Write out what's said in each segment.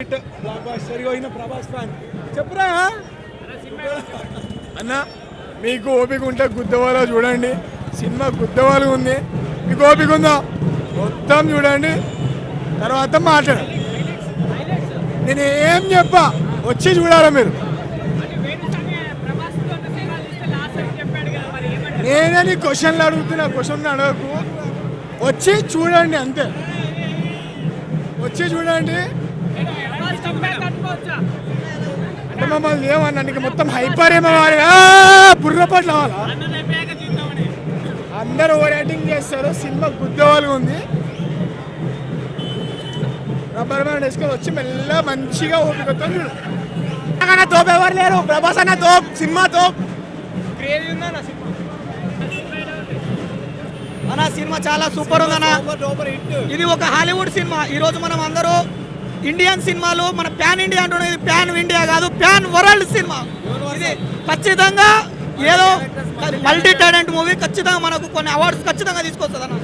Prabhas fan చెప్పురా అన్న. మీకు ఓపిక ఉంటే గుద్దవాలో చూడండి, సినిమా గుద్దవాలు ఉంది. మీకు ఓపిక ఉందా మొత్తం చూడండి, తర్వాత మాట్లాడండి. నేను ఏం చెప్పా వచ్చి చూడాలి మీరు. నేనే నీ క్వశ్చన్లు అడుగుతున్నా, క్వశ్చన్ అడగకు, వచ్చి చూడండి అంతే. వచ్చి చూడండి. అంటే మమ్మల్ని ఏమన్నా నీకు మొత్తం హైపర్ ఏమో బుర్రపట్లు అవ్వాలా? అందరూ ఓవర్ యాక్టింగ్ చేస్తారు, సినిమా గుద్దవాలుగా ఉంది. రబ్బర్ బ్యాండ్ వేసుకొని వచ్చి మెల్ల మంచిగా ఓపికతో చూడు. తోపు ఎవరు లేరు, ప్రభాస్ అన్న తోప్, సినిమా తోప్. క్రేజీ ఉందన్న సినిమా. అన్న సినిమా చాలా సూపర్ ఉందన్న. ఇది ఒక హాలీవుడ్ సినిమా. ఈరోజు మనం అందరూ ఇండియన్ సినిమాలు మన ప్యాన్ ఇండియా అంటున్నాం. ఇది ప్యాన్ ఇండియా కాదు, ప్యాన్ వరల్డ్ సినిమా. ఇది ఖచ్చితంగా ఏదో మల్టీ టాలెంట్ మూవీ. ఖచ్చితంగా మనకు కొన్ని అవార్డ్స్ ఖచ్చితంగా తీసుకొస్తుంది అన్న.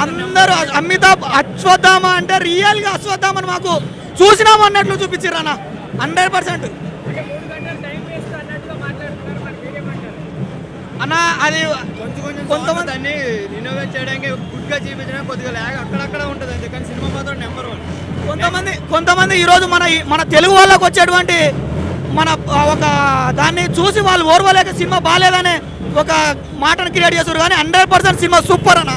అందరూ అమితాబ్ అశ్వత్థామ అంటే రియల్ గా అశ్వత్థామ మాకు చూసినాము అన్నట్లు చూపించారు అన్న. 100% అన్న. అది కొంతమంది అన్ని ఇన్నోవేట్ చేయడానికి గుడ్గా చూపించడం కొద్దిగా లాగ్ అక్కడక్కడ ఉంటుంది అంతే, కానీ సినిమా మాత్రం నెంబర్ 1. కొంతమంది ఈరోజు మన తెలుగు వాళ్ళకు వచ్చేటువంటి మన ఒక దాన్ని చూసి వాళ్ళు ఓర్వలేక సినిమా బాగాలేదనే ఒక మాటను క్రియేట్ చేస్తారు. కానీ 100% సినిమా సూపర్ అన్న.